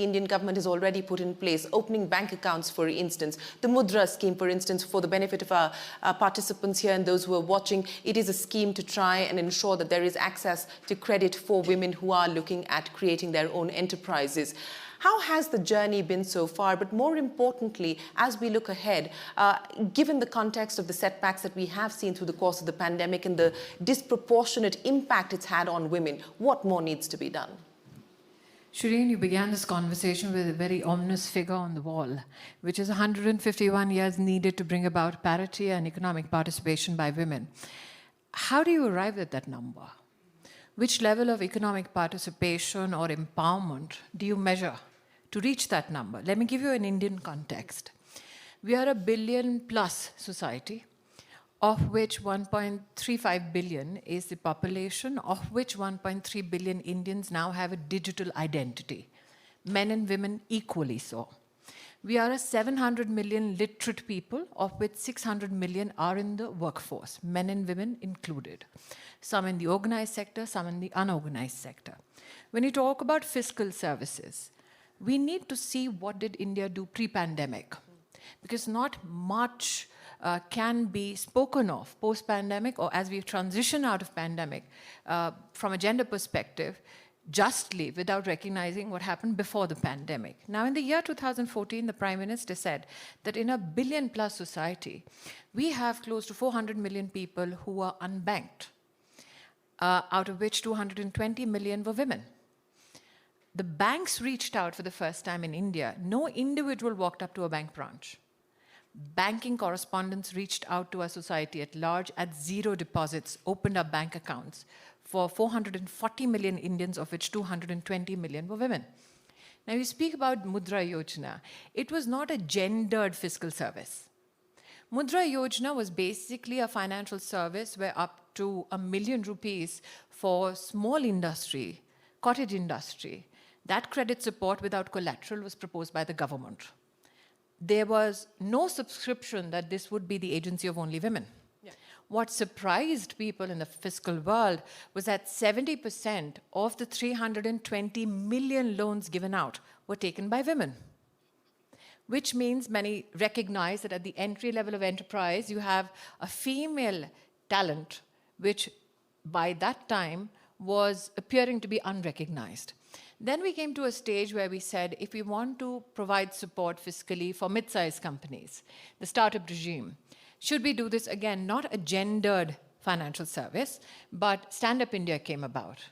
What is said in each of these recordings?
The Indian government has already put in place opening bank accounts, for instance, the Mudra scheme, for instance, for the benefit of our participants here and those who are watching. It is a scheme to try and ensure that there is access to credit for women who are looking at creating their own enterprises. How has the journey been so far? But more importantly, as we look ahead, given the context of the setbacks that we have seen through the course of the pandemic and the disproportionate impact it's had on women, what more needs to be done? Shereen, you began this conversation with a very ominous figure on the wall, which is 151 years needed to bring about parity and economic participation by women. How do you arrive at that number? Which level of economic participation or empowerment do you measure to reach that number? Let me give you an Indian context. We are a billion-plus society, of which 1.35 billion is the population, of which 1.3 billion Indians now have a digital identity, men and women equally so. We are a 700 million literate people, of which 600 million are in the workforce, men and women included. Some in the organized sector, some in the unorganized sector. When you talk about fiscal services, we need to see what did India do pre-pandemic, because not much can be spoken of post-pandemic or as we transition out of pandemic from a gender perspective, justly without recognizing what happened before the pandemic. Now, in the year 2014, the Prime Minister said that in a billion-plus society, we have close to 400 million people who are unbanked, out of which 220 million were women. The banks reached out for the first time in India. No individual walked up to a bank branch. Banking correspondents reached out to our society at large at zero deposits, opened up bank accounts for 440 million Indians, of which 220 million were women. Now, you speak about Mudra Yojana. It was not a gendered fiscal service. Mudra Yojana was basically a financial service where up to ₹1 million for small industry, cottage industry, that credit support without collateral was proposed by the government. There was no subscription that this would be the agency of only women. Yeah. What surprised people in the fiscal world was that 70% of the 320 million loans given out were taken by women, which means many recognize that at the entry level of enterprise, you have a female talent, which by that time was appearing to be unrecognized. Then we came to a stage where we said, if we want to provide support fiscally for mid-sized companies, the startup regime, should we do this again, not a gendered financial service, but Stand Up India came about.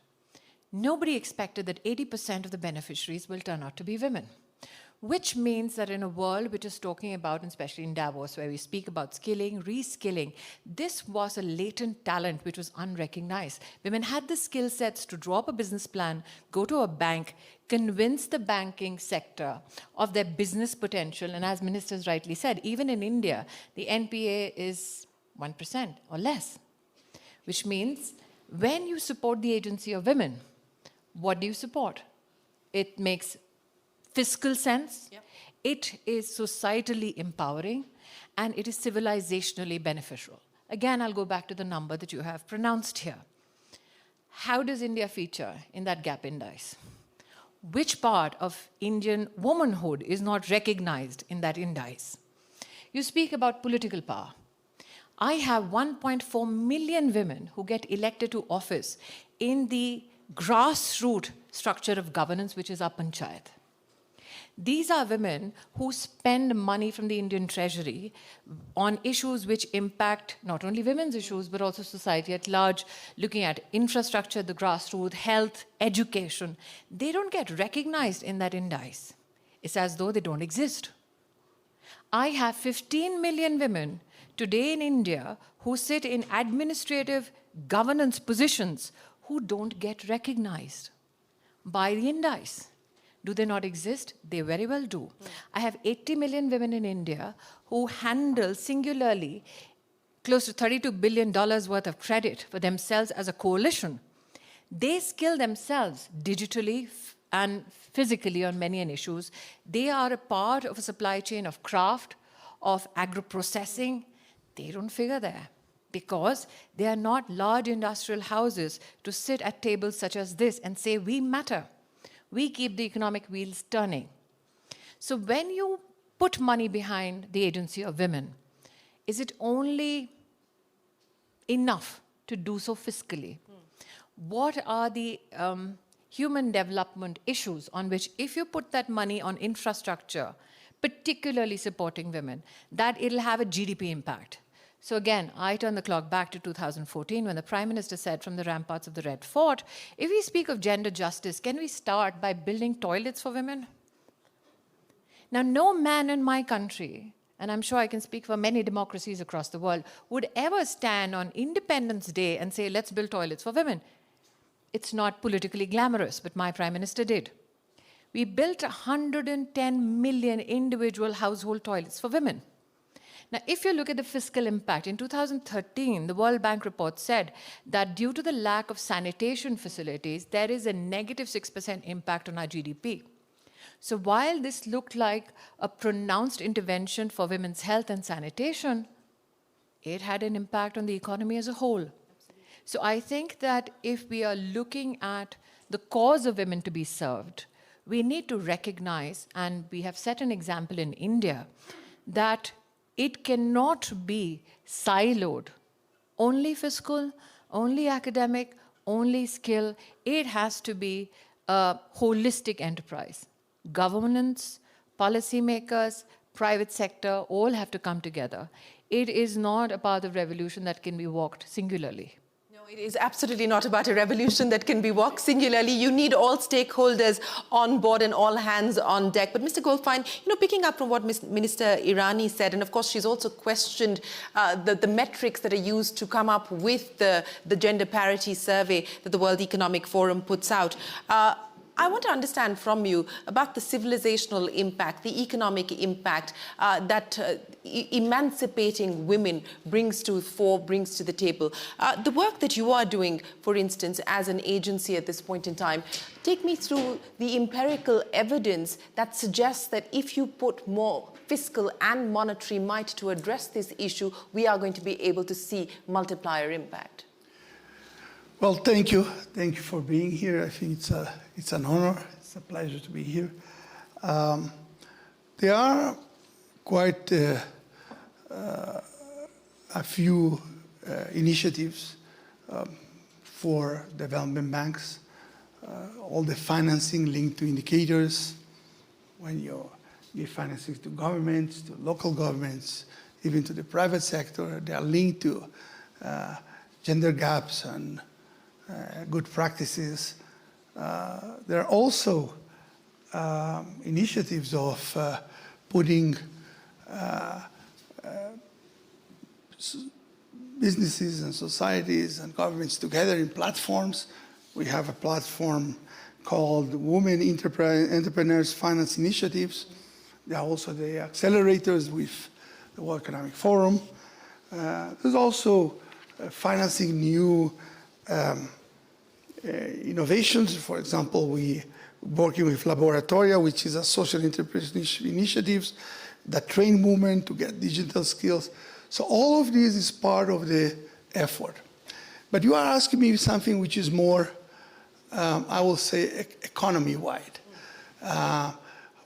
Nobody expected that 80% of the beneficiaries will turn out to be women, which means that in a world which is talking about, and especially in Davos, where we speak about skilling, reskilling, this was a latent talent which was unrecognized. Women had the skill sets to draw up a business plan, go to a bank, convince the banking sector of their business potential, and as ministers rightly said, even in India, the NPA is 1% or less, which means when you support the agency of women, what do you support? It makes fiscal sense, yep. It is societally empowering, and it is civilizationally beneficial. Again, I'll go back to the number that you have pronounced here. How does India feature in that gap index? Which part of Indian womanhood is not recognized in that index? You speak about political power. I have 1.4 million women who get elected to office in the grassroots structure of governance, which is our panchayat. These are women who spend money from the Indian treasury on issues which impact not only women's issues, but also society at large, looking at infrastructure, the grassroots, health, education. They don't get recognized in that index. It's as though they don't exist. I have 15 million women today in India who sit in administrative governance positions who don't get recognized by the index. Do they not exist? They very well do. I have 80 million women in India who handle singularly close to $32 billion worth of credit for themselves as a coalition. They skill themselves digitally and physically on many issues. They are a part of a supply chain of craft, of agro-processing. They don't figure there because they are not large industrial houses to sit at tables such as this and say, we matter. We keep the economic wheels turning. So when you put money behind the agency of women, is it only enough to do so fiscally? What are the human development issues on which, if you put that money on infrastructure, particularly supporting women, that it'll have a GDP impact? So again, I turn the clock back to 2014 when the Prime Minister said from the ramparts of the Red Fort, if we speak of gender justice, can we start by building toilets for women? Now, no man in my country, and I'm sure I can speak for many democracies across the world, would ever stand on Independence Day and say, let's build toilets for women. It's not politically glamorous, but my Prime Minister did. We built 110 million individual household toilets for women. Now, if you look at the fiscal impact, in 2013, the World Bank report said that due to the lack of sanitation facilities, there is a negative 6% impact on our GDP. So while this looked like a pronounced intervention for women's health and sanitation, it had an impact on the economy as a whole. So I think that if we are looking at the cause of women to be served, we need to recognize, and we have set an example in India, that it cannot be siloed, only fiscal, only academic, only skill. It has to be a holistic enterprise. Governance, policymakers, private sector, all have to come together. It is not a path of revolution that can be walked singularly. It is absolutely not about a revolution that can be walked singularly. You need all stakeholders on board and all hands on deck. But Mr. Goldfajn, picking up from what Minister Irani said, and of course she's also questioned the metrics that are used to come up with the gender parity survey that the World Economic Forum puts out. I want to understand from you about the civilizational impact, the economic impact that emancipating women brings to the table. The work that you are doing, for instance, as an agency at this point in time, take me through the empirical evidence that suggests that if you put more fiscal and monetary might to address this issue, we are going to be able to see multiplier impact. Well, thank you. Thank you for being here. I think it's an honor. It's a pleasure to be here. There are quite a few initiatives for development banks. All the financing linked to indicators, when you give financing to governments, to local governments, even to the private sector, they are linked to gender gaps and good practices. There are also initiatives of putting businesses and societies and governments together in platforms. We have a platform called Women Entrepreneurs Finance Initiatives. There are also the accelerators with the World Economic Forum. There's also financing new innovations. For example, we working with Laboratoria, which is a social entrepreneurship initiatives that train women to get digital skills. So all of this is part of the effort. But you are asking me something which is more, I will say, economy-wide.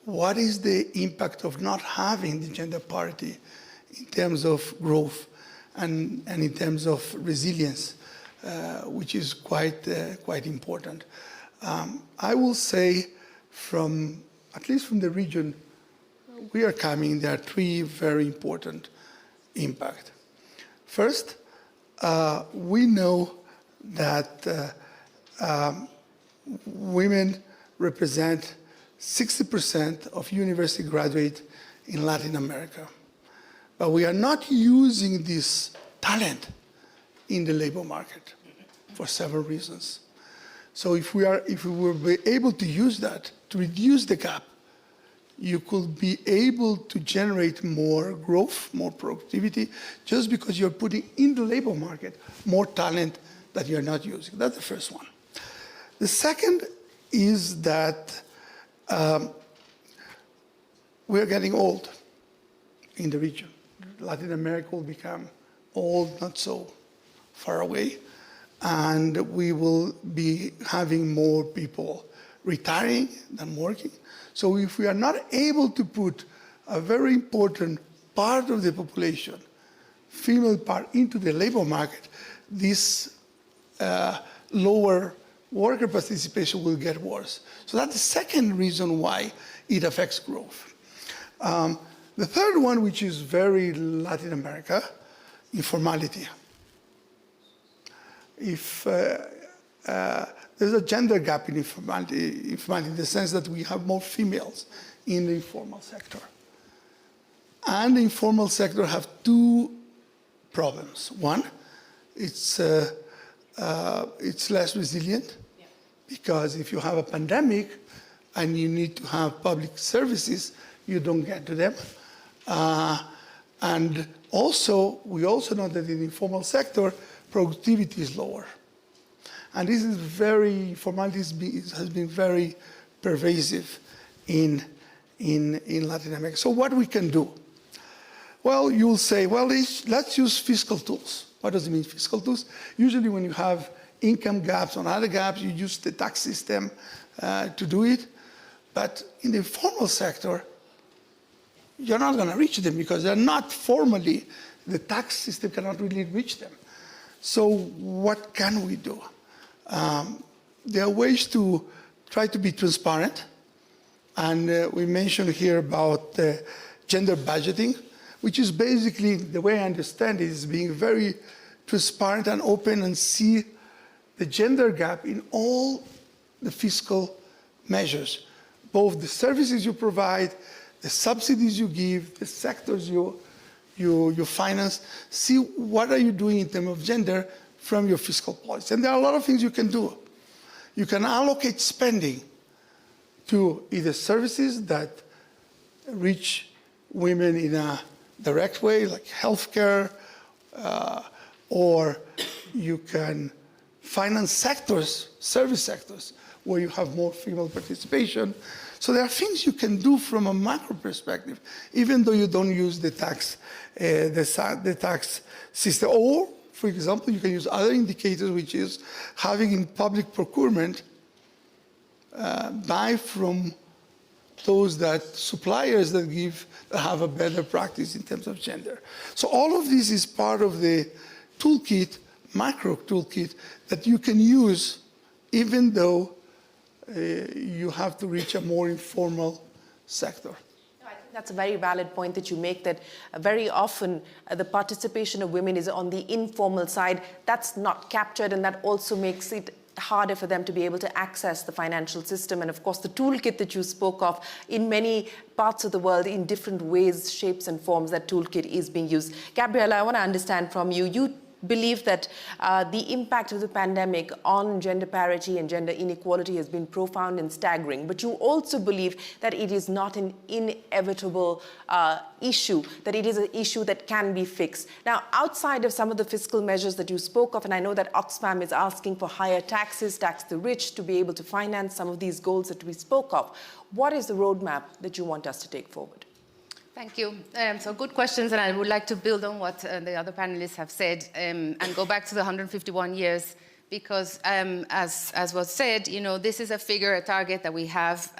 What is the impact of not having the gender parity in terms of growth and in terms of resilience? Which is quite important. I will say at least from the region we are coming, there are three very important impacts. First, we know that women represent 60% of university graduates in Latin America. But we are not using this talent in the labor market for several reasons. So if we were able to use that to reduce the gap, you could be able to generate more growth, more productivity, just because you're putting in the labor market more talent that you're not using. That's the first one. The second is that we're getting old in the region. Latin America will become old, not so far away, and we will be having more people retiring than working. So if we are not able to put a very important part of the population, female part, into the labor market, this lower worker participation will get worse. So that's the second reason why it affects growth. The third one, which is very Latin America, informality. If there's a gender gap in informality in the sense that we have more females in the informal sector. And the informal sector have two problems. One, it's less resilient, because if you have a pandemic and you need to have public services, you don't get to them. And also, we also know that in the informal sector, productivity is lower. And this is informality has been very pervasive in Latin America. So what we can do? Well, you'll say, well, let's use fiscal tools. What does it mean, fiscal tools? Usually when you have income gaps or other gaps, you use the tax system to do it. But in the informal sector, you're not going to reach them because they're not formally, the tax system cannot really reach them. So what can we do? There are ways to try to be transparent. And we mentioned here about gender budgeting, which is basically, the way I understand it, is being very transparent and open and see the gender gap in all the fiscal measures, both the services you provide, the subsidies you give, the sectors you finance. See what are you doing in terms of gender from your fiscal policy. And there are a lot of things you can do. You can allocate spending to either services that reach women in a direct way, like healthcare, or you can finance sectors, service sectors, where you have more female participation. So there are things you can do from a macro perspective, even though you don't use the tax system. Or, for example, you can use other indicators, which is having in public procurement, buy from those suppliers that have a better practice in terms of gender. So all of this is part of the toolkit, macro toolkit, that you can use even though you have to reach a more informal sector. I think that's a very valid point that you make, that very often the participation of women is on the informal side. That's not captured, and that also makes it harder for them to be able to access the financial system. And of course, the toolkit that you spoke of, in many parts of the world, in different ways, shapes and forms, that toolkit is being used. Gabriela, I want to understand from you, you believe that the impact of the pandemic on gender parity and gender inequality has been profound and staggering, but you also believe that it is not an inevitable issue, that it is an issue that can be fixed. Now, outside of some of the fiscal measures that you spoke of, and I know that Oxfam is asking for higher taxes, tax the rich, to be able to finance some of these goals that we spoke of, what is the roadmap that you want us to take forward? Thank you. So good questions, and I would like to build on what the other panelists have said and go back to the 151 years, because as was said, you know, this is a figure, a target that we have,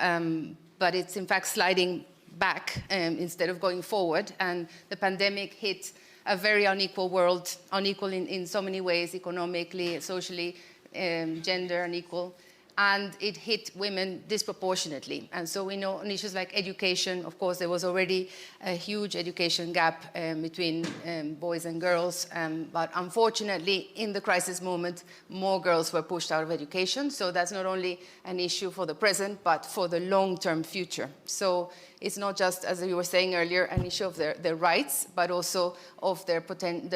but it's in fact sliding back instead of going forward. And the pandemic hit a very unequal world, unequal in so many ways, economically, socially, gender unequal. And it hit women disproportionately. And so we know on issues like education, of course, there was already a huge education gap between boys and girls. But unfortunately, in the crisis moment, more girls were pushed out of education. So that's not only an issue for the present, but for the long-term future. So it's not just, as you were saying earlier, an issue of their rights, but also of their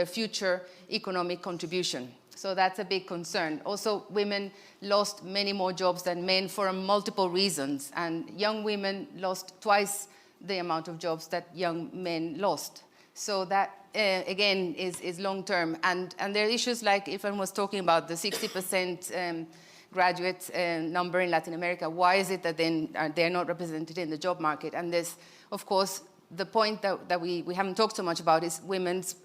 future economic contribution. So that's a big concern. Also, women lost many more jobs than men for multiple reasons. And young women lost twice the amount of jobs that young men lost. So that, again, is long-term. And there are issues like, Ilan was talking about the 60% graduate number in Latin America. Why is it that then they're not represented in the job market? And there's, of course, the point that we haven't talked so much about is women's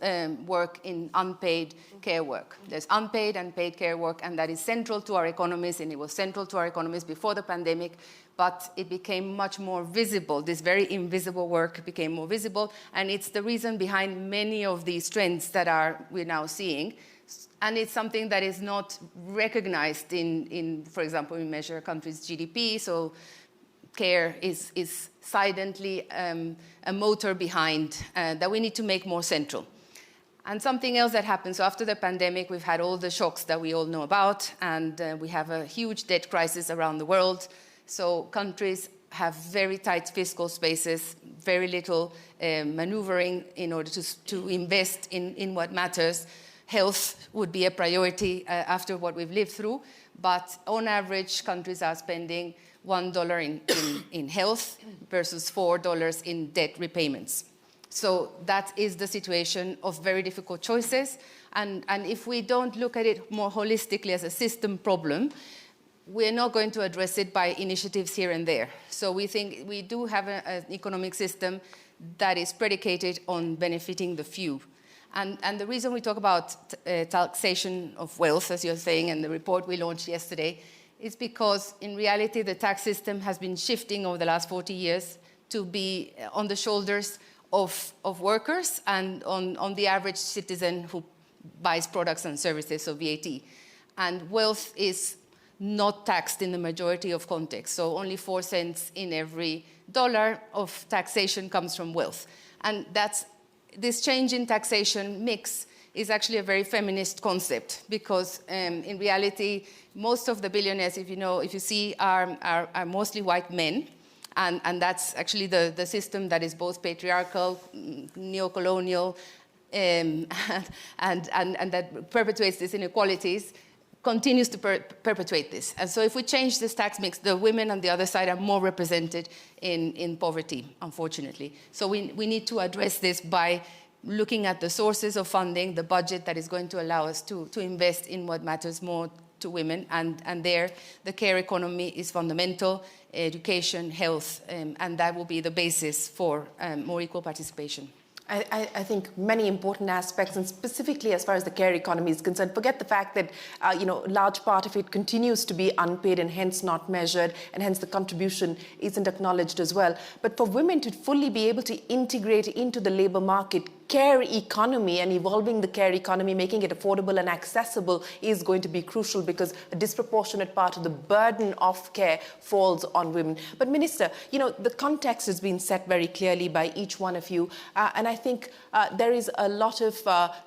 work in unpaid care work. There's unpaid and paid care work, and that is central to our economies, and it was central to our economies before the pandemic, but it became much more visible. This very invisible work became more visible, and it's the reason behind many of these trends that we're now seeing. And it's something that is not recognized in, for example, we measure a country's GDP, so care is silently a motor behind that we need to make more central. And something else that happened, so after the pandemic, we've had all the shocks that we all know about, and we have a huge debt crisis around the world. So countries have very tight fiscal spaces, very little maneuvering in order to invest in what matters. Health would be a priority after what we've lived through, but on average, countries are spending $1 in health versus $4 in debt repayments. So that is the situation of very difficult choices. And if we don't look at it more holistically as a system problem, we're not going to address it by initiatives here and there. So we think we do have an economic system that is predicated on benefiting the few. And the reason we talk about taxation of wealth, as you're saying, and the report we launched yesterday, is because in reality the tax system has been shifting over the last 40 years to be on the shoulders of workers and on the average citizen who buys products and services, so VAT. And wealth is not taxed in the majority of contexts, so only 4 cents in every dollar of taxation comes from wealth. And this change in taxation mix is actually a very feminist concept because in reality, most of the billionaires, if you see, are mostly white men. And that's actually the system that is both patriarchal, neo-colonial, and that perpetuates these inequalities, continues to perpetuate this. And so if we change this tax mix, the women on the other side are more represented in poverty, unfortunately. So we need to address this by looking at the sources of funding, the budget that is going to allow us to invest in what matters more to women. And there, the care economy is fundamental, education, health, and that will be the basis for more equal participation. I think many important aspects, and specifically as far as the care economy is concerned, forget the fact that, large part of it continues to be unpaid and hence not measured, and hence the contribution isn't acknowledged as well. But for women to fully be able to integrate into the labor market, care economy and evolving the care economy, making it affordable and accessible is going to be crucial because a disproportionate part of the burden of care falls on women. But Minister, the context has been set very clearly by each one of you. And I think there is a lot of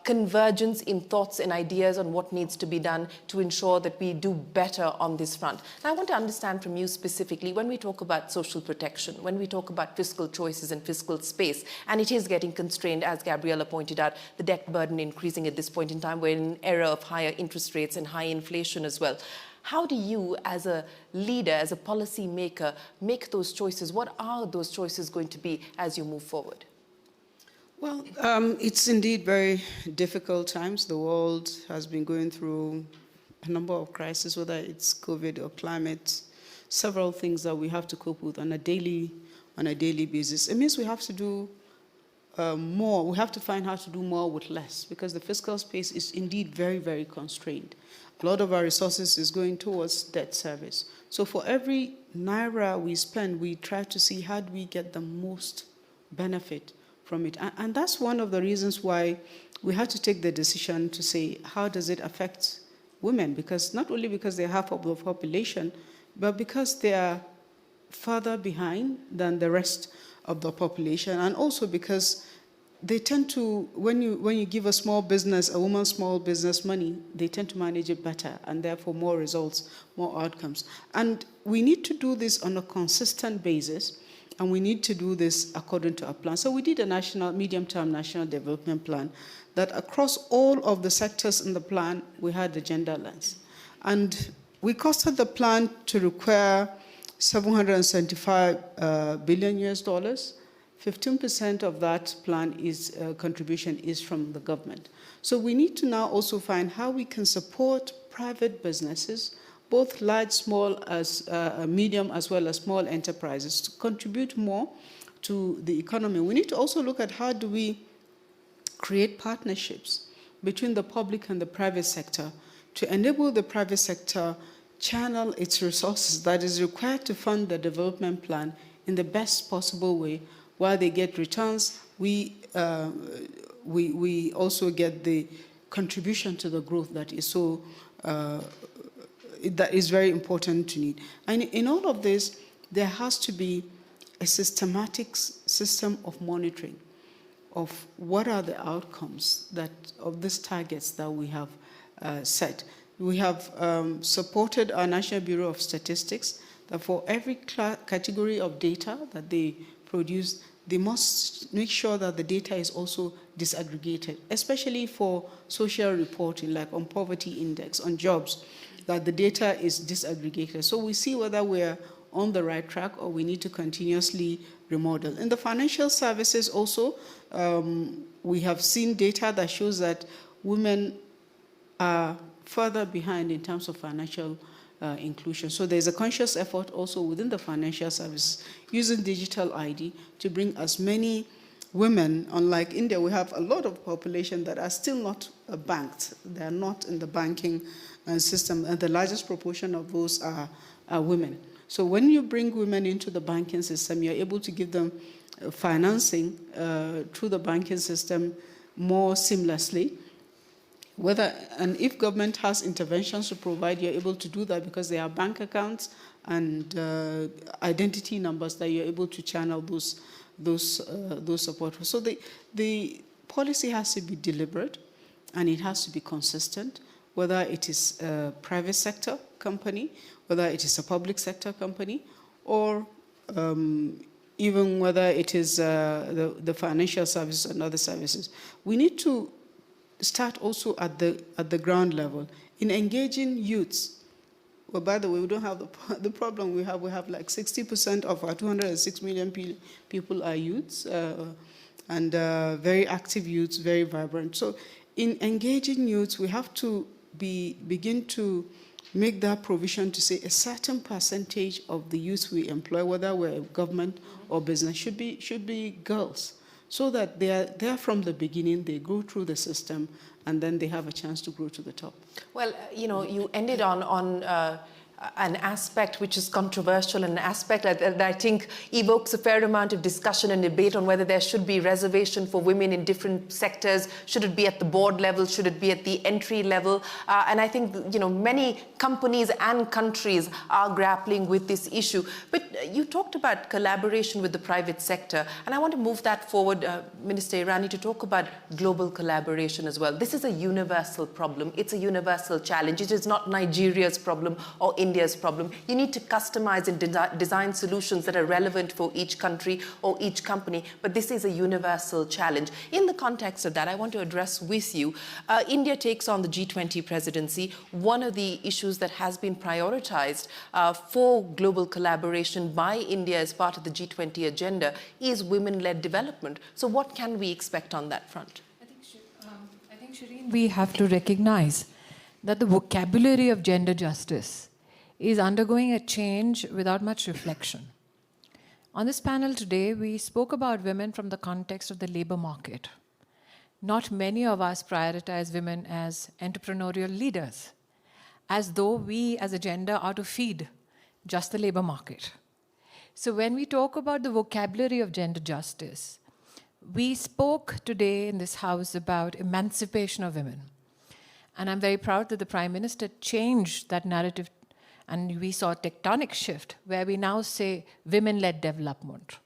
convergence in thoughts and ideas on what needs to be done to ensure that we do better on this front. And I want to understand from you specifically, when we talk about social protection, when we talk about fiscal choices and fiscal space, and it is getting constrained, as Gabriela pointed out, the debt burden increasing at this point in time. We're in an era of higher interest rates and high inflation as well. How do you, as a leader, as a policy maker, make those choices? What are those choices going to be as you move forward? Well, it's indeed very difficult times. The world has been going through a number of crises, whether it's COVID or climate, several things that we have to cope with on a daily basis. It means we have to do more. We have to find how to do more with less because the fiscal space is indeed very, very constrained. A lot of our resources is going towards debt service. So for every naira we spend, we try to see how do we get the most benefit from it. And that's one of the reasons why we had to take the decision to say, how does it affect women? Because not only because they're half of the population, but because they are further behind than the rest of the population, and also because they tend to, when you give a woman small business money, they tend to manage it better, and therefore more results, more outcomes. And we need to do this on a consistent basis, and we need to do this according to our plan. So we did a medium-term national development plan that across all of the sectors in the plan, we had the gender lens. And we costed the plan to require $775 billion. 15% of that plan contribution is from the government. So we need to now also find how we can support private businesses, both large, small, medium, as well as small enterprises, to contribute more to the economy, we need to also look at how do we create partnerships between the public and the private sector to enable the private sector channel its resources that is required to fund the development plan in the best possible way. While they get returns, we also get the contribution to the growth that is so that is very important to need. And in all of this, there has to be a systematic system of monitoring of what are the outcomes of these targets that we have set. We have supported our National Bureau of Statistics that for every category of data that they produce, they must make sure that the data is also disaggregated, especially for social reporting, like on poverty index, on jobs, that the data is disaggregated. So we see whether we're on the right track or we need to continuously remodel. In the financial services also, we have seen data that shows that women are further behind in terms of financial inclusion. So there's a conscious effort also within the financial services using digital ID to bring as many women, unlike India, we have a lot of population that are still not banked. They are not in the banking system, and the largest proportion of those are women. So when you bring women into the banking system, you're able to give them financing through the banking system more seamlessly. And if government has interventions to provide, you're able to do that because there are bank accounts and identity numbers that you're able to channel those support. So the policy has to be deliberate and it has to be consistent, whether it is a private sector company, whether it is a public sector company, or even whether it is the financial services and other services. We need to start also at the ground level in engaging youths. Well, by the way, we don't have the problem we have. We have like 60% of our 206 million people are youths, and very active youths, very vibrant. So in engaging youths, we have to begin to make that provision to say a certain percentage of the youth we employ, whether we're government or business, should be girls, so that they are there from the beginning, they go through the system, and then they have a chance to grow to the top. Well, you ended on an aspect which is controversial, an aspect that I think evokes a fair amount of discussion and debate on whether there should be reservation for women in different sectors. Should it be at the board level? Should it be at the entry level? And I think, many companies and countries are grappling with this issue. But you talked about collaboration with the private sector, and I want to move that forward, Minister Irani, to talk about global collaboration as well. This is a universal problem. It's a universal challenge. It is not Nigeria's problem or India's problem. You need to customize and design solutions that are relevant for each country or each company, but this is a universal challenge. In the context of that, I want to address with you, India takes on the G20 presidency. One of the issues that has been prioritized for global collaboration by India as part of the G20 agenda is women-led development. So what can we expect on that front? I think, Shereen, we have to recognize that the vocabulary of gender justice is undergoing a change without much reflection. On this panel today, we spoke about women from the context of the labor market. Not many of us prioritize women as entrepreneurial leaders, as though we as a gender are to feed just the labor market. So when we talk about the vocabulary of gender justice, we spoke today in this house about emancipation of women. And I'm very proud that the Prime Minister changed that narrative, and we saw a tectonic shift where we now say women-led development,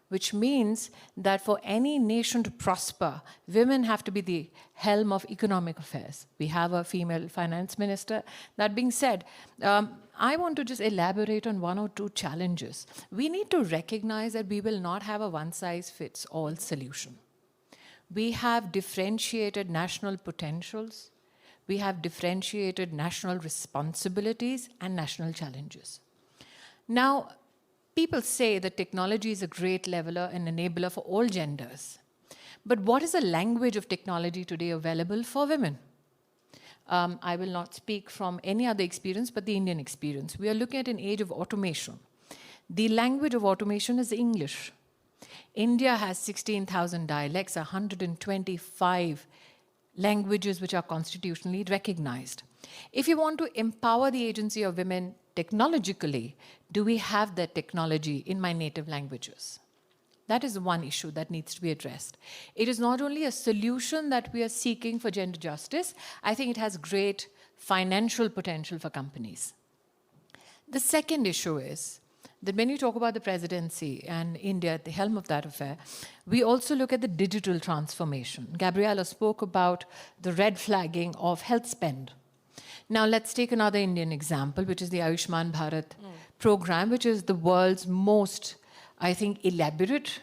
which means that for any nation to prosper, women have to be the helm of economic affairs. We have a female finance minister. That being said, I want to just elaborate on one or two challenges. We need to recognize that we will not have a one-size-fits-all solution. We have differentiated national potentials. We have differentiated national responsibilities and national challenges. Now, people say that technology is a great leveler and enabler for all genders. But what is the language of technology today available for women? I will not speak from any other experience but the Indian experience. We are looking at an age of automation. The language of automation is English. India has 16,000 dialects, 125 languages which are constitutionally recognized. If you want to empower the agency of women technologically, do we have that technology in my native languages? That is one issue that needs to be addressed. It is not only a solution that we are seeking for gender justice, I think it has great financial potential for companies. The second issue is that when you talk about the presidency and India at the helm of that affair, we also look at the digital transformation. Gabriela spoke about the red flagging of health spend. Now let's take another Indian example, which is the Ayushman Bharat program, which is the world's most, I think, elaborate,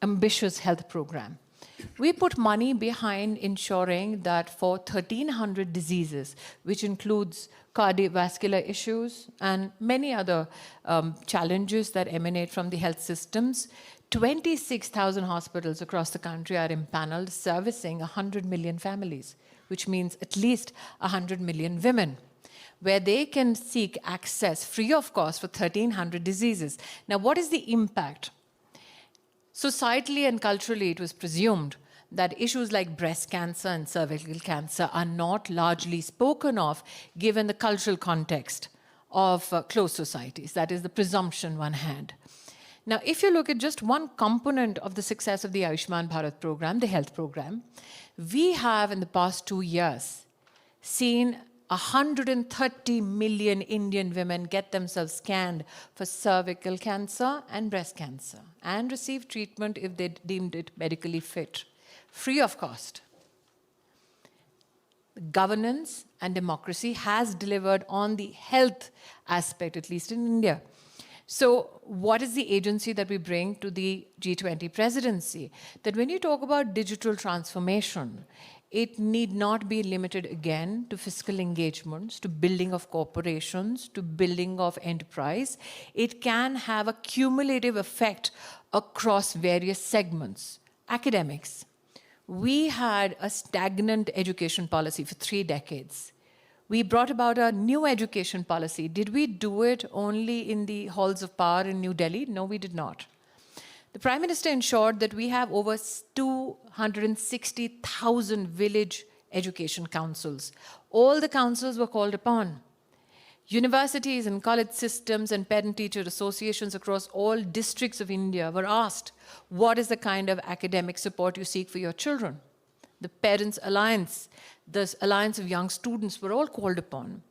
ambitious health program. We put money behind ensuring that for 1,300 diseases, which includes cardiovascular issues and many other challenges that emanate from the health systems, 26,000 hospitals across the country are impaneled, servicing 100 million families, which means at least 100 million women, where they can seek access free of cost for 1,300 diseases. Now, what is the impact? Societally and culturally, it was presumed that issues like breast cancer and cervical cancer are not largely spoken of given the cultural context of closed societies. That is the presumption one had. Now, if you look at just one component of the success of the Ayushman Bharat program, the health program, we have in the past 2 years seen 130 million Indian women get themselves scanned for cervical cancer and breast cancer and receive treatment if they deemed it medically fit, free of cost. Governance and democracy has delivered on the health aspect, at least in India. So what is the agency that we bring to the G20 presidency? That when you talk about digital transformation, it need not be limited again to fiscal engagements, to building of corporations, to building of enterprise. It can have a cumulative effect across various segments. Academics. We had a stagnant education policy for 3 decades. We brought about a new education policy. Did we do it only in the halls of power in New Delhi? No, we did not. The Prime Minister ensured that we have over 260,000 village education councils. All the councils were called upon. Universities and college systems and parent-teacher associations across all districts of India were asked, what is the kind of academic support you seek for your children? The Parents' Alliance, the Alliance of Young Students were all called upon.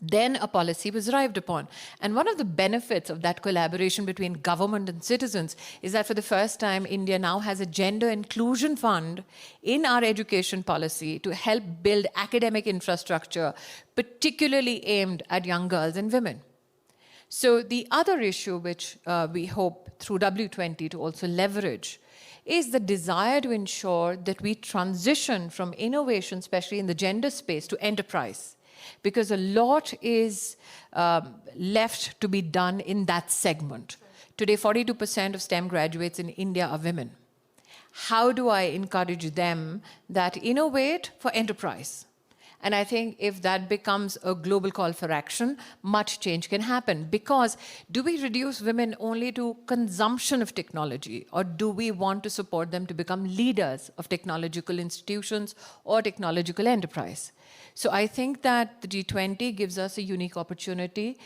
Then a policy was arrived upon. And one of the benefits of that collaboration between government and citizens is that for the first time, India now has a gender inclusion fund in our education policy to help build academic infrastructure, particularly aimed at young girls and women. So the other issue which we hope through W20 to also leverage is the desire to ensure that we transition from innovation, especially in the gender space, to enterprise. Because a lot is left to be done in that segment. Today, 42% of STEM graduates in India are women. How do I encourage them that innovate for enterprise? And I think if that becomes a global call for action, much change can happen. Because do we reduce women only to consumption of technology, or do we want to support them to become leaders of technological institutions or technological enterprise? So I think that the G20 gives us a unique opportunity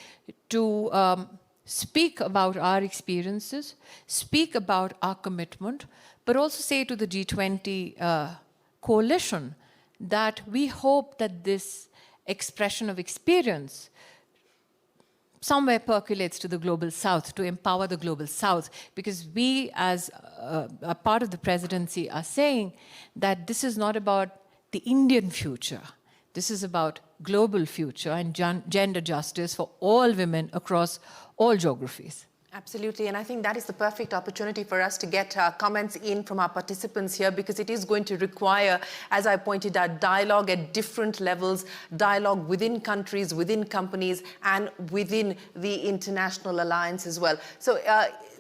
to speak about our experiences, speak about our commitment, but also say to the G20 coalition that we hope that this expression of experience somewhere percolates to the global south, to empower the global south, because we as a part of the presidency are saying that this is not about the Indian future. This is about global future and gender justice for all women across all geographies. Absolutely, and I think that is the perfect opportunity for us to get comments in from our participants here, because it is going to require, as I pointed out, dialogue at different levels, dialogue within countries, within companies, and within the international alliance as well. So,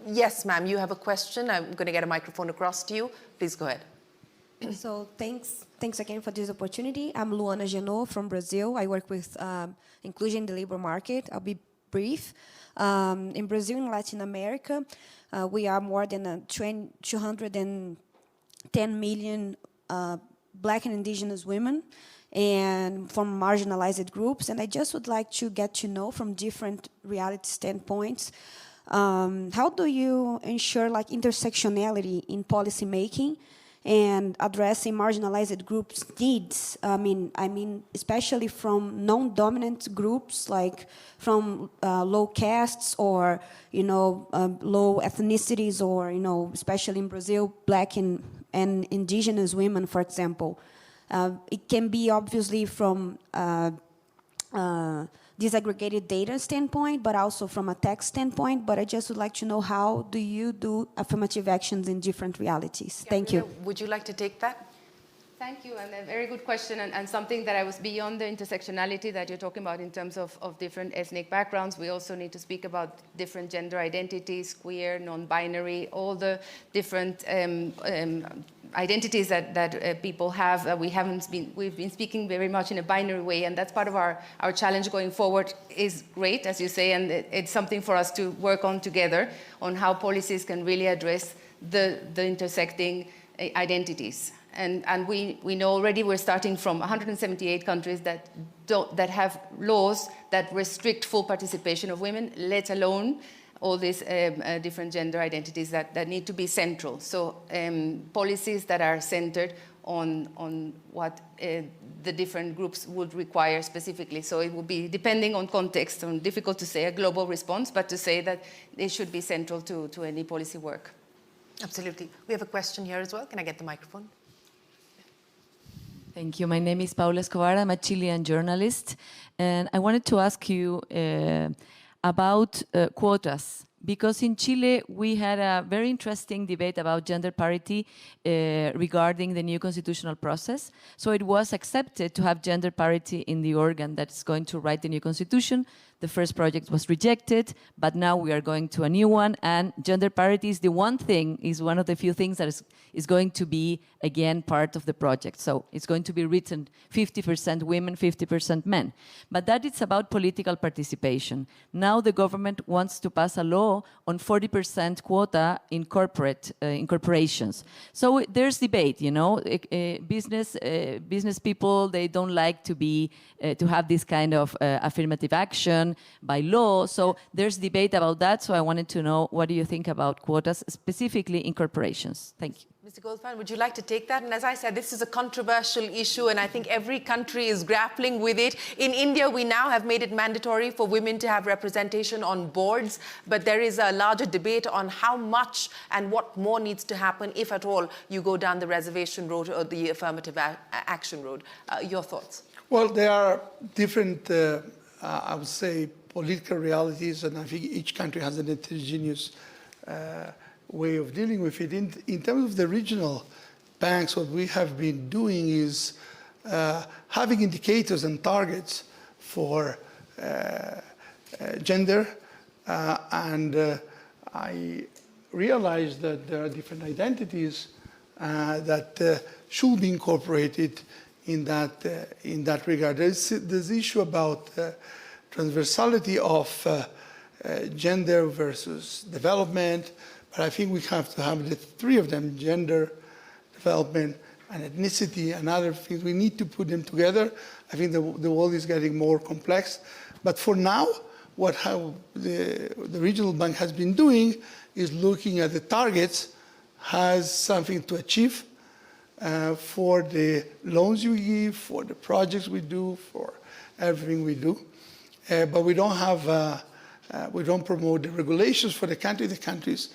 yes, ma'am, you have a question. I'm going to get a microphone across to you. Please go ahead. So thanks again for this opportunity. I'm Luana Genot from Brazil. I work with inclusion in the labor market. I'll be brief. In Brazil and Latin America, we are more than 210 million Black and Indigenous women and from marginalized groups. And I just would like to get to know from different reality standpoints, how do you ensure like intersectionality in policy making and addressing marginalized groups' needs? I mean, especially from non-dominant groups, like from low castes or low ethnicities, or especially in Brazil, Black and Indigenous women, for example. It can be obviously from disaggregated data standpoint, but also from a text standpoint. But I just would like to know, how do you do affirmative actions in different realities? Thank you. Would you like to take that? Thank you, and a very good question, and something that I was beyond the intersectionality that you're talking about in terms of different ethnic backgrounds. We also need to speak about different gender identities, queer, non-binary, all the different identities that people have. We've been speaking very much in a binary way, and that's part of our challenge going forward. Is great, as you say, and it's something for us to work on together on how policies can really address the intersecting identities. And we know already we're starting from 178 countries that have laws that restrict full participation of women, let alone all these different gender identities that need to be central. So policies that are centered on what the different groups would require specifically. So it will be, depending on context, and difficult to say a global response, but to say that it should be central to any policy work. Absolutely. We have a question here as well. Can I get the microphone? Thank you. My name is Paula Escobar. I'm a Chilean journalist. And I wanted to ask you about quotas. Because in Chile, we had a very interesting debate about gender parity regarding the new constitutional process. So it was accepted to have gender parity in the organ that's going to write the new constitution. The first project was rejected, but now we are going to a new one. And gender parity is one of the few things that is going to be, again, part of the project. So it's going to be written 50% women, 50% men. But that is about political participation. Now the government wants to pass a law on 40% quota in corporations. So there's debate, business people, they don't like to have this kind of affirmative action by law. So there's debate about that. So I wanted to know, what do you think about quotas, specifically in corporations? Thank you. Mr. Goldfajn, would you like to take that? And as I said, this is a controversial issue, and I think every country is grappling with it. In India, we now have made it mandatory for women to have representation on boards, but there is a larger debate on how much and what more needs to happen, if at all, you go down the reservation road or the affirmative action road. Your thoughts? Well, there are different, I would say, political realities, and I think each country has an heterogeneous way of dealing with it. In terms of the regional banks, what we have been doing is having indicators and targets for gender, and I realized that there are different identities that should be incorporated in that regard. There's this issue about transversality of gender versus development, but I think we have to have the three of them: gender, development, and ethnicity, and other things. We need to put them together. I think the world is getting more complex. But for now, how the regional bank has been doing is looking at the targets, has something to achieve for the loans you give, for the projects we do, for everything we do. But we don't have, we don't promote the regulations for the country. The countries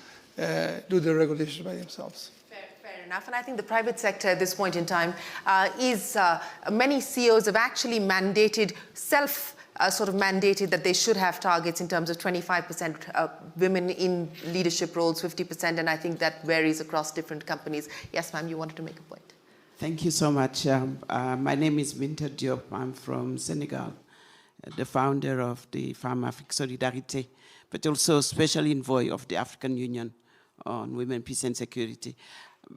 do the regulations by themselves. Fair enough. And I think the private sector at this point in time many CEOs have actually mandated sort of mandated that they should have targets in terms of 25% women in leadership roles, 50%, and I think that varies across different companies. Yes, ma'am, you wanted to make a point. Thank you so much. My name is Binta Diop. I'm from Senegal, the founder of the Femmes Afrique Solidarité, but also special envoy of the African Union on Women, Peace and Security.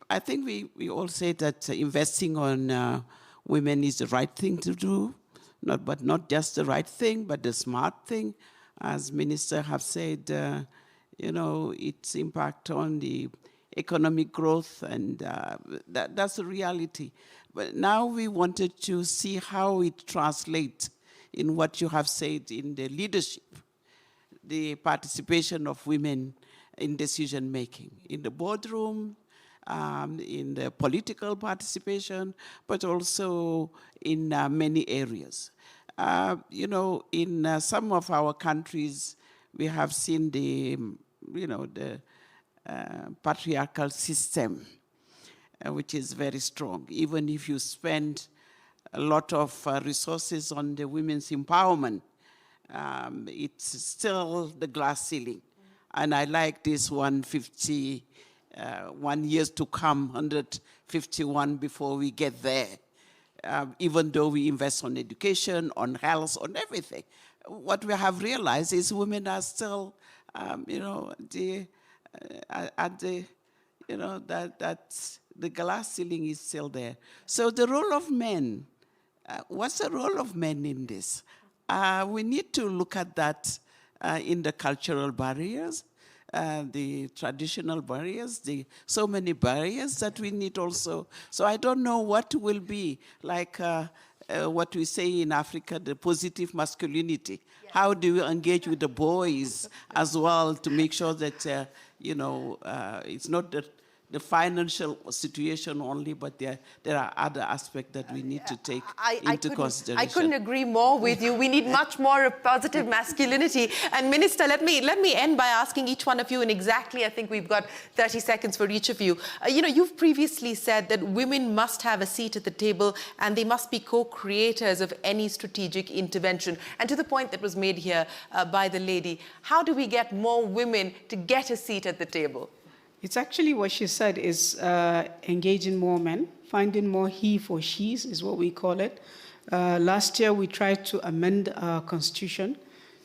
I think we all say that investing on women is the right thing to do, but not just the right thing, but the smart thing. as Minister have said, you know, its impact on the economic growth, and that's a reality. But now we wanted to see how it translates in what you have said in the leadership, the participation of women in decision-making, in the boardroom, in the political participation, but also in many areas. You know, in some of our countries, we have seen the, you know, the patriarchal system, which is very strong. Even if you spend a lot of resources on the women's empowerment, it's still the glass ceiling. And I like this 1 years to come, 151 before we get there. Even though we invest on education, on health, on everything. What we have realized is women are still, you know, at the, you know, that the glass ceiling is still there. So the role of men, what's the role of men in this? We need to look at that in the cultural barriers, the traditional barriers, so many barriers that we need also. So I don't know what will be like what we say in Africa, the positive masculinity. Yes. How do you engage with the boys as well to make sure that, you know, it's not the financial situation only, but there are other aspects that we need to take into consideration. I couldn't agree more with you. We need much more of positive masculinity. And Minister, let me end by asking each one of you, and exactly, I think we've got 30 seconds for each of you. You know, you've previously said that women must have a seat at the table and they must be co-creators of any strategic intervention. And to the point that was made here by the lady, how do we get more women to get a seat at the table? It's actually what she said is engaging more men, finding more he for she's is what we call it. Last year we tried to amend our constitution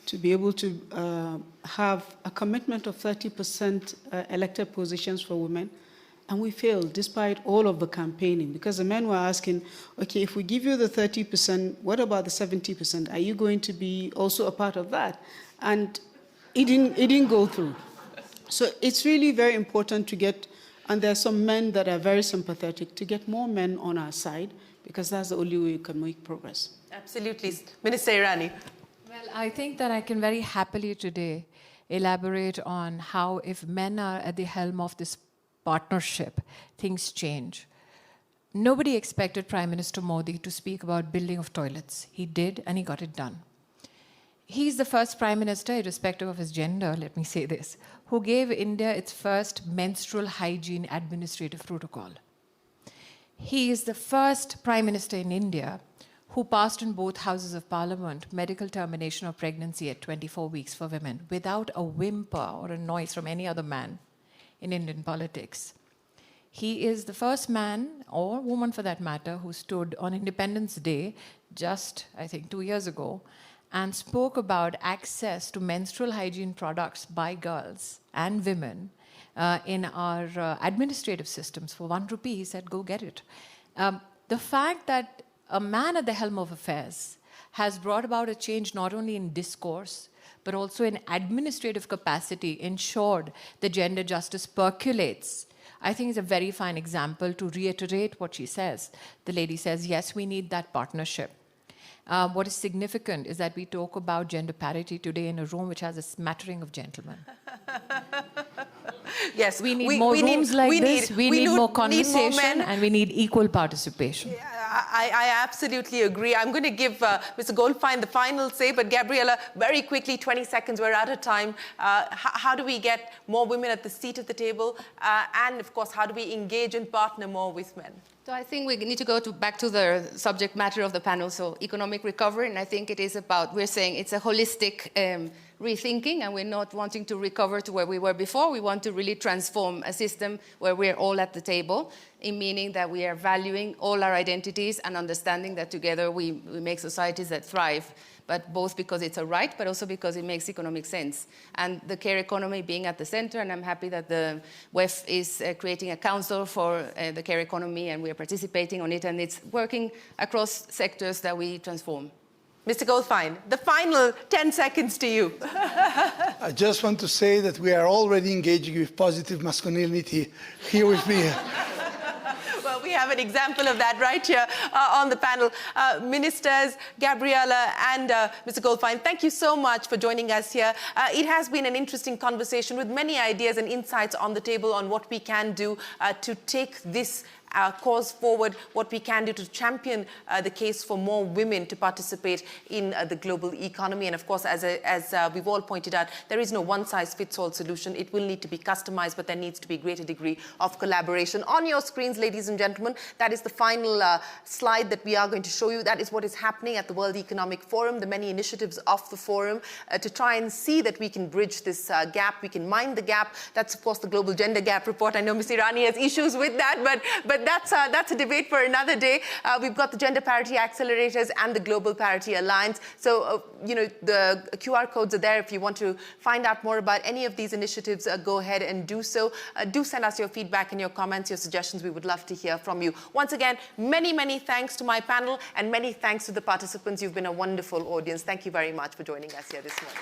to be able to have a commitment of 30% elected positions for women, and we failed despite all of the campaigning, because the men were asking, okay, if we give you the 30%, what about the 70%? Are you going to be also a part of that? And it didn't go through. So it's really very important to get, and there are some men that are very sympathetic, to get more men on our side, because that's the only way we can make progress. Absolutely. Minister Irani. Well, I think that I can very happily today elaborate on how if men are at the helm of this partnership, things change. Nobody expected Prime Minister Modi to speak about building of toilets. He did, and he got it done. He's the first Prime Minister, irrespective of his gender, let me say this, who gave India its first menstrual hygiene administrative protocol. He is the first Prime Minister in India who passed in both houses of parliament medical termination of pregnancy at 24 weeks for women without a whimper or a noise from any other man in Indian politics. He is the first man, or woman for that matter, who stood on Independence Day, just, I think, 2 years ago, and spoke about access to menstrual hygiene products by girls and women in our administrative systems. For ₹1, he said, go get it. The fact that a man at the helm of affairs has brought about a change not only in discourse, but also in administrative capacity, ensured that gender justice percolates. I think it's a very fine example to reiterate what she says. The lady says, yes, we need that partnership. What is significant is that we talk about gender parity today in a room which has a smattering of gentlemen. Yes, we need more rooms like this. We need more conversation, and we need equal participation. I absolutely agree. I'm going to give Mr. Goldfajn the final say, but Gabriela, very quickly, 20 seconds, we're out of time. How do we get more women at the seat at the table? And of course, how do we engage and partner more with men? So I think we need to go back to the subject matter of the panel, so economic recovery, and I think it is about, we're saying it's a holistic rethinking, and we're not wanting to recover to where we were before. We want to really transform a system where we're all at the table, in meaning that we are valuing all our identities and understanding that together we make societies that thrive, but both because it's a right, but also because it makes economic sense. And the care economy being at the center, and I'm happy that the WEF is creating a council for the care economy, and we are participating on it, and it's working across sectors that we transform. Mr. Goldfajn, the final 10 seconds to you. I just want to say that we are already engaging with positive masculinity here with me. Well, we have an example of that right here on the panel. Ministers, Gabriela and Mr. Goldfajn, thank you so much for joining us here. It has been an interesting conversation with many ideas and insights on the table on what we can do to take this cause forward, what we can do to champion the case for more women to participate in the global economy. And of course, as we've all pointed out, there is no one-size-fits-all solution. It will need to be customized, but there needs to be a greater degree of collaboration. On your screens, ladies and gentlemen, that is the final slide that we are going to show you. That is what is happening at the World Economic Forum, the many initiatives of the forum to try and see that we can bridge this gap, we can mind the gap. That's, of course, the Global Gender Gap Report. I know Ms. Irani has issues with that, but that's a debate for another day. We've got the Gender Parity Accelerators and the Global Parity Alliance. So, you know, the QR codes are there. If you want to find out more about any of these initiatives, go ahead and do so. Do send us your feedback and your comments, your suggestions. We would love to hear from you. Once again, many, many thanks to my panel and many thanks to the participants. You've been a wonderful audience. Thank you very much for joining us here this morning.